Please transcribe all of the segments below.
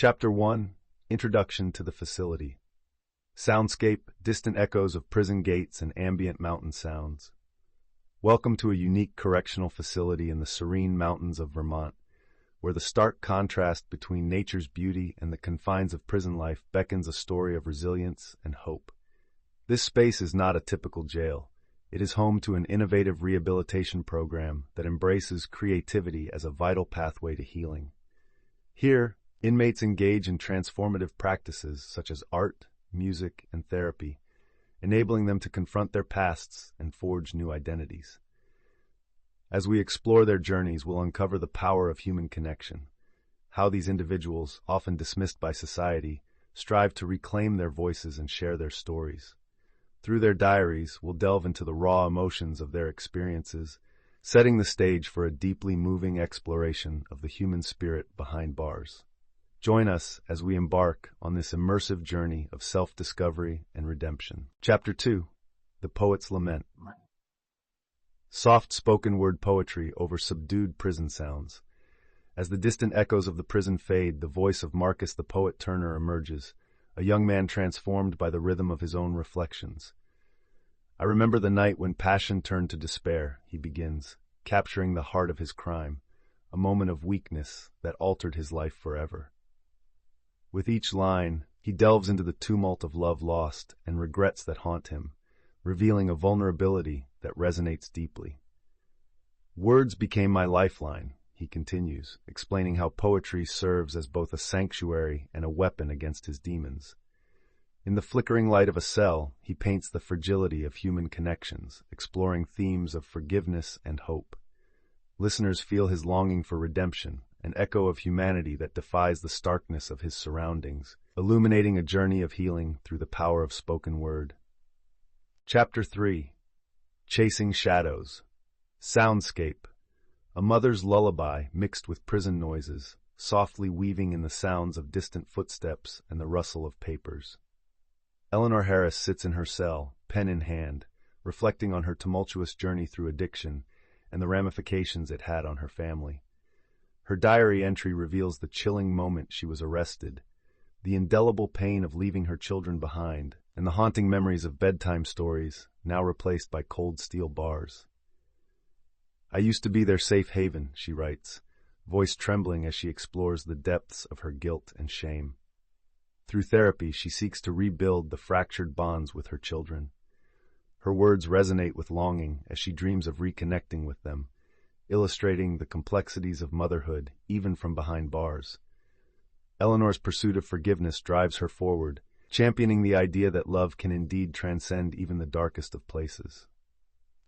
Chapter 1, Introduction to the Facility. Soundscape, distant echoes of prison gates and ambient mountain sounds. Welcome to a unique correctional facility in the serene mountains of Vermont, where the stark contrast between nature's beauty and the confines of prison life beckons a story of resilience and hope. This space is not a typical jail. It is home to an innovative rehabilitation program that embraces creativity as a vital pathway to healing. Here, inmates engage in transformative practices such as art, music, and therapy, enabling them to confront their pasts and forge new identities. As we explore their journeys, we'll uncover the power of human connection, how these individuals, often dismissed by society, strive to reclaim their voices and share their stories. Through their diaries, we'll delve into the raw emotions of their experiences, setting the stage for a deeply moving exploration of the human spirit behind bars. Join us as we embark on this immersive journey of self-discovery and redemption. Chapter 2, The Poet's Lament. Soft spoken word poetry over subdued prison sounds. As the distant echoes of the prison fade, the voice of Marcus the poet Turner emerges, a young man transformed by the rhythm of his own reflections. I remember the night when passion turned to despair, he begins, capturing the heart of his crime, a moment of weakness that altered his life forever. With each line, he delves into the tumult of love lost and regrets that haunt him, revealing a vulnerability that resonates deeply. Words became my lifeline, he continues, explaining how poetry serves as both a sanctuary and a weapon against his demons. In the flickering light of a cell, he paints the fragility of human connections, exploring themes of forgiveness and hope. Listeners feel his longing for redemption, an echo of humanity that defies the starkness of his surroundings, illuminating a journey of healing through the power of spoken word. Chapter 3, Chasing Shadows. Soundscape. A mother's lullaby mixed with prison noises, softly weaving in the sounds of distant footsteps and the rustle of papers. Eleanor Harris sits in her cell, pen in hand, reflecting on her tumultuous journey through addiction and the ramifications it had on her family. Her diary entry reveals the chilling moment she was arrested, the indelible pain of leaving her children behind, and the haunting memories of bedtime stories, now replaced by cold steel bars. I used to be their safe haven, she writes, voice trembling as she explores the depths of her guilt and shame. Through therapy, she seeks to rebuild the fractured bonds with her children. Her words resonate with longing as she dreams of reconnecting with them, illustrating the complexities of motherhood even from behind bars. Eleanor's pursuit of forgiveness drives her forward, championing the idea that love can indeed transcend even the darkest of places.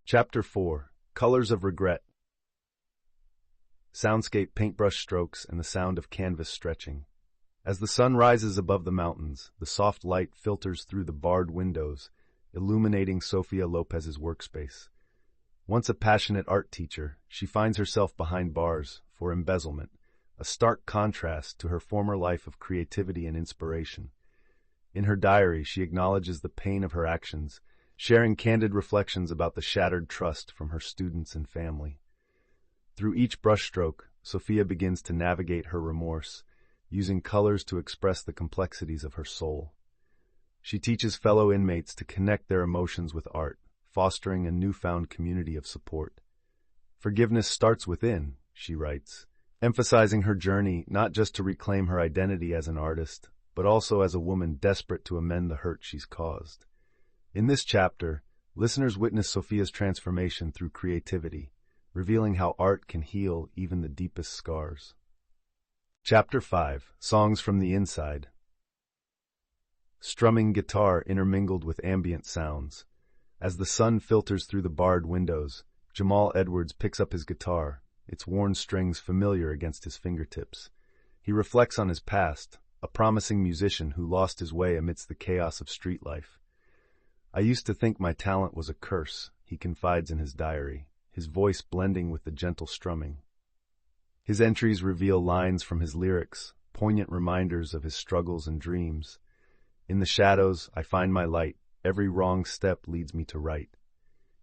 Chapter 4, Colors of Regret. Soundscape paintbrush strokes and the sound of canvas stretching. As the sun rises above the mountains, the soft light filters through the barred windows, illuminating Sofia Lopez's workspace. Once a passionate art teacher, she finds herself behind bars for embezzlement, a stark contrast to her former life of creativity and inspiration. In her diary, she acknowledges the pain of her actions, sharing candid reflections about the shattered trust from her students and family. Through each brushstroke, Sofia begins to navigate her remorse, using colors to express the complexities of her soul. She teaches fellow inmates to connect their emotions with art, fostering a newfound community of support. Forgiveness starts within, she writes, emphasizing her journey not just to reclaim her identity as an artist, but also as a woman desperate to amend the hurt she's caused. In this chapter, listeners witness Sofia's transformation through creativity, revealing how art can heal even the deepest scars. Chapter 5, Songs from the Inside. Strumming guitar intermingled with ambient sounds. As the sun filters through the barred windows, Jamal Edwards picks up his guitar, its worn strings familiar against his fingertips. He reflects on his past, a promising musician who lost his way amidst the chaos of street life. I used to think my talent was a curse, he confides in his diary, his voice blending with the gentle strumming. His entries reveal lines from his lyrics, poignant reminders of his struggles and dreams. In the shadows, I find my light. Every wrong step leads me to right.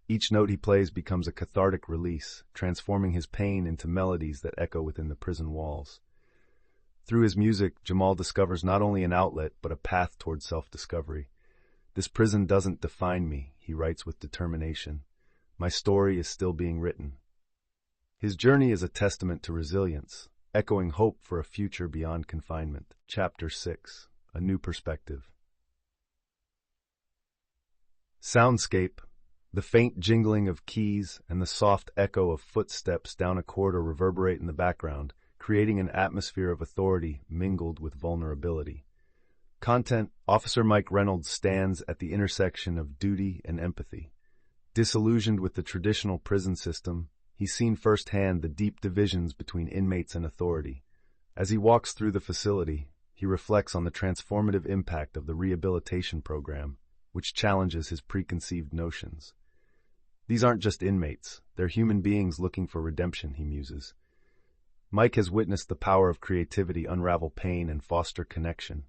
Each note he plays becomes a cathartic release, transforming his pain into melodies that echo within the prison walls. Through his music, Jamal discovers not only an outlet, but a path toward self-discovery. "This prison doesn't define me," he writes with determination. "My story is still being written." His journey is a testament to resilience, echoing hope for a future beyond confinement. Chapter 6. A New Perspective. Soundscape. The faint jingling of keys and the soft echo of footsteps down a corridor reverberate in the background, creating an atmosphere of authority mingled with vulnerability. Content. Officer Mike Reynolds stands at the intersection of duty and empathy. Disillusioned with the traditional prison system, he's seen firsthand the deep divisions between inmates and authority. As he walks through the facility, he reflects on the transformative impact of the rehabilitation program, which challenges his preconceived notions. "These aren't just inmates, they're human beings looking for redemption," he muses. Mike has witnessed the power of creativity unravel pain and foster connection,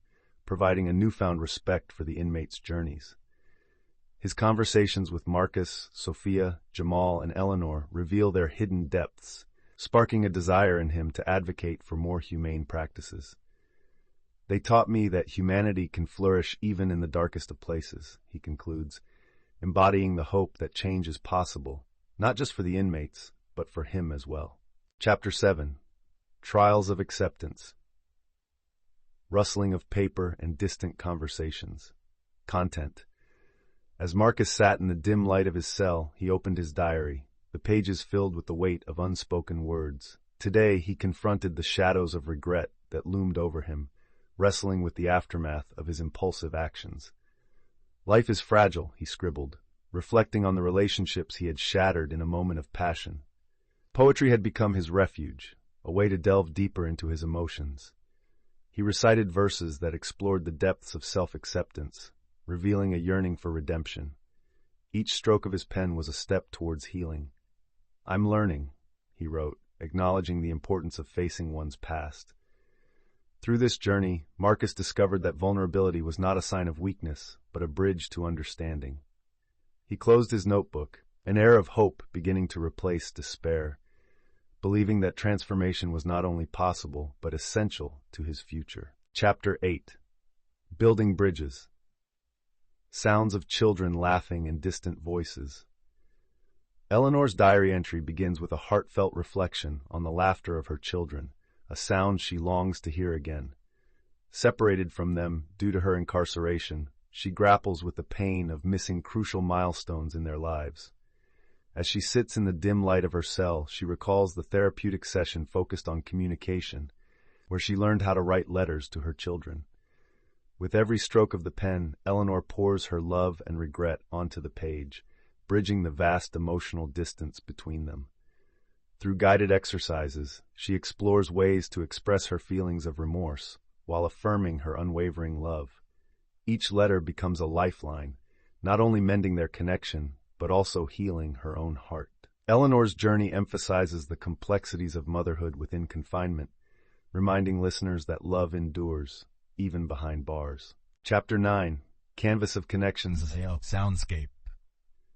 providing a newfound respect for the inmates' journeys. His conversations with Marcus, Sophia, Jamal, and Eleanor reveal their hidden depths, sparking a desire in him to advocate for more humane practices. "They taught me that humanity can flourish even in the darkest of places," he concludes, embodying the hope that change is possible, not just for the inmates, but for him as well. Chapter 7. Trials of Acceptance. Rustling of paper and distant conversations. Content. As Marcus sat in the dim light of his cell, he opened his diary, the pages filled with the weight of unspoken words. Today he confronted the shadows of regret that loomed over him, wrestling with the aftermath of his impulsive actions. "Life is fragile," he scribbled, reflecting on the relationships he had shattered in a moment of passion. Poetry had become his refuge, a way to delve deeper into his emotions. He recited verses that explored the depths of self-acceptance, revealing a yearning for redemption. Each stroke of his pen was a step towards healing. "I'm learning," he wrote, acknowledging the importance of facing one's past. Through this journey, Marcus discovered that vulnerability was not a sign of weakness, but a bridge to understanding. He closed his notebook, an air of hope beginning to replace despair, believing that transformation was not only possible, but essential to his future. Chapter 8. Building Bridges. Sounds of children laughing and distant voices. Eleanor's diary entry begins with a heartfelt reflection on the laughter of her children, a sound she longs to hear again. Separated from them due to her incarceration, she grapples with the pain of missing crucial milestones in their lives. As she sits in the dim light of her cell, she recalls the therapeutic session focused on communication, where she learned how to write letters to her children. With every stroke of the pen, Eleanor pours her love and regret onto the page, bridging the vast emotional distance between them. Through guided exercises, she explores ways to express her feelings of remorse, while affirming her unwavering love. Each letter becomes a lifeline, not only mending their connection, but also healing her own heart. Eleanor's journey emphasizes the complexities of motherhood within confinement, reminding listeners that love endures, even behind bars. Chapter 9. Canvas of Connections. Soundscape.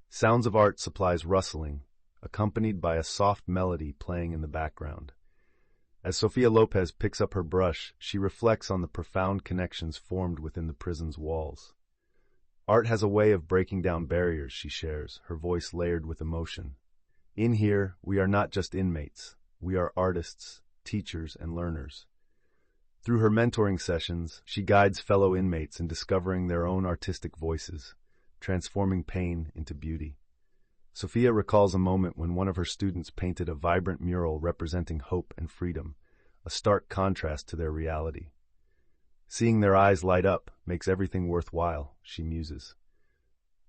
Sounds of Art supplies rustling, accompanied by a soft melody playing in the background. As Sofia Lopez picks up her brush, she reflects on the profound connections formed within the prison's walls. "Art has a way of breaking down barriers," she shares, her voice layered with emotion. "In here, we are not just inmates. We are artists, teachers, and learners." Through her mentoring sessions, she guides fellow inmates in discovering their own artistic voices, transforming pain into beauty. Sophia recalls a moment when one of her students painted a vibrant mural representing hope and freedom, a stark contrast to their reality. "Seeing their eyes light up makes everything worthwhile," she muses.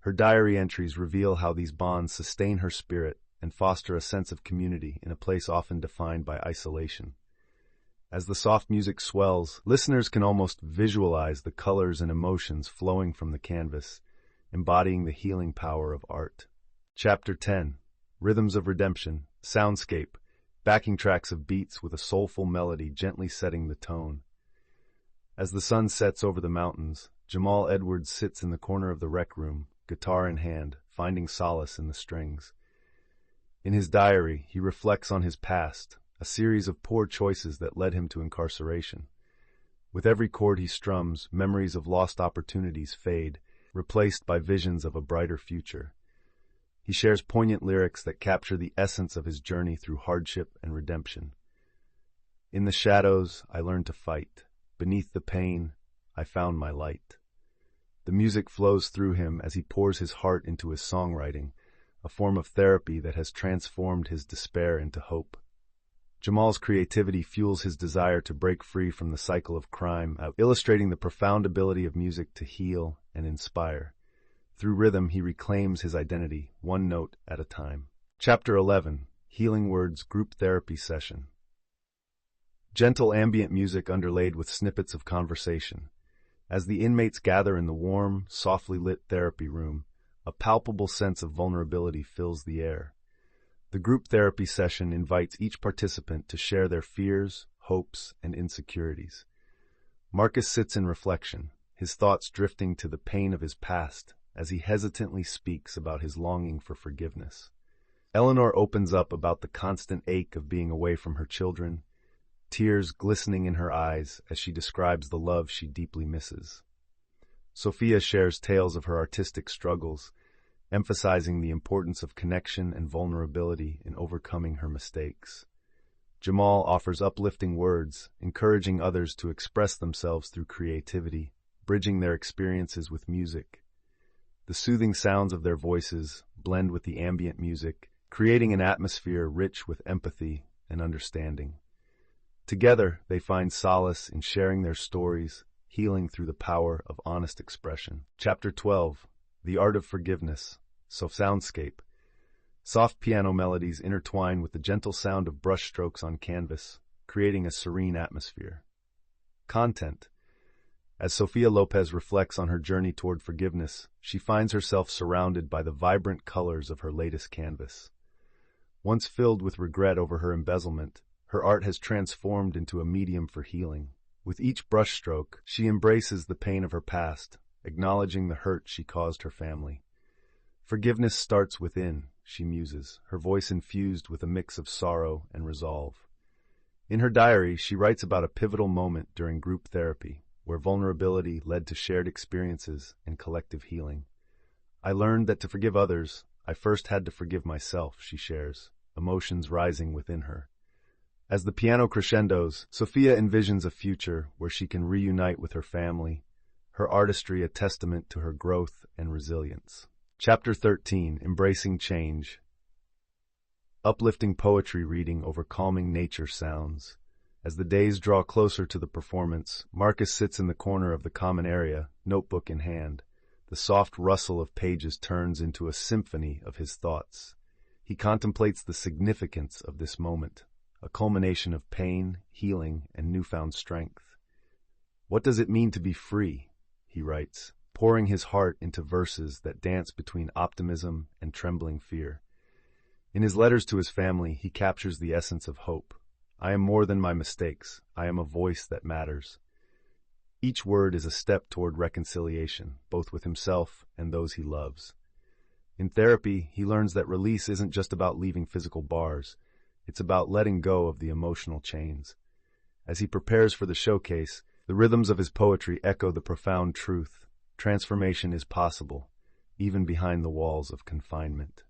Her diary entries reveal how these bonds sustain her spirit and foster a sense of community in a place often defined by isolation. As the soft music swells, listeners can almost visualize the colors and emotions flowing from the canvas, embodying the healing power of art. Chapter 10. Rhythms of Redemption. Soundscape. Backing tracks of beats with a soulful melody gently setting the tone. As the sun sets over the mountains, Jamal Edwards sits in the corner of the rec room, guitar in hand, finding solace in the strings. In his diary, he reflects on his past, a series of poor choices that led him to incarceration. With every chord he strums, memories of lost opportunities fade, replaced by visions of a brighter future. He shares poignant lyrics that capture the essence of his journey through hardship and redemption. In the shadows, I learned to fight. Beneath the pain, I found my light. The music flows through him as he pours his heart into his songwriting, a form of therapy that has transformed his despair into hope. Jamal's creativity fuels his desire to break free from the cycle of crime, illustrating the profound ability of music to heal and inspire. Through rhythm, he reclaims his identity, one note at a time. Chapter 11, Healing Words Group Therapy Session. Gentle ambient music underlaid with snippets of conversation. As the inmates gather in the warm, softly lit therapy room, a palpable sense of vulnerability fills the air. The group therapy session invites each participant to share their fears, hopes, and insecurities. Marcus sits in reflection, his thoughts drifting to the pain of his past as he hesitantly speaks about his longing for forgiveness. Eleanor opens up about the constant ache of being away from her children, tears glistening in her eyes as she describes the love she deeply misses. Sophia shares tales of her artistic struggles, emphasizing the importance of connection and vulnerability in overcoming her mistakes. Jamal offers uplifting words, encouraging others to express themselves through creativity, bridging their experiences with music. The soothing sounds of their voices blend with the ambient music, creating an atmosphere rich with empathy and understanding. Together, they find solace in sharing their stories, healing through the power of honest expression. Chapter 12, The Art of Forgiveness, Soundscape. Soft piano melodies intertwine with the gentle sound of brushstrokes on canvas, creating a serene atmosphere. Content. As Sofia Lopez reflects on her journey toward forgiveness, she finds herself surrounded by the vibrant colors of her latest canvas. Once filled with regret over her embezzlement, her art has transformed into a medium for healing. With each brushstroke, she embraces the pain of her past, acknowledging the hurt she caused her family. Forgiveness starts within, she muses, her voice infused with a mix of sorrow and resolve. In her diary, she writes about a pivotal moment during group therapy, where vulnerability led to shared experiences and collective healing. I learned that to forgive others, I first had to forgive myself, she shares, emotions rising within her. As the piano crescendos, Sophia envisions a future where she can reunite with her family, her artistry a testament to her growth and resilience. Chapter 13, Embracing Change. Uplifting poetry reading over calming nature sounds. As the days draw closer to the performance, Marcus sits in the corner of the common area, notebook in hand. The soft rustle of pages turns into a symphony of his thoughts. He contemplates the significance of this moment, a culmination of pain, healing, and newfound strength. What does it mean to be free? He writes, pouring his heart into verses that dance between optimism and trembling fear. In his letters to his family, he captures the essence of hope. I am more than my mistakes. I am a voice that matters. Each word is a step toward reconciliation, both with himself and those he loves. In therapy, he learns that release isn't just about leaving physical bars. It's about letting go of the emotional chains. As he prepares for the showcase, the rhythms of his poetry echo the profound truth. Transformation is possible, even behind the walls of confinement.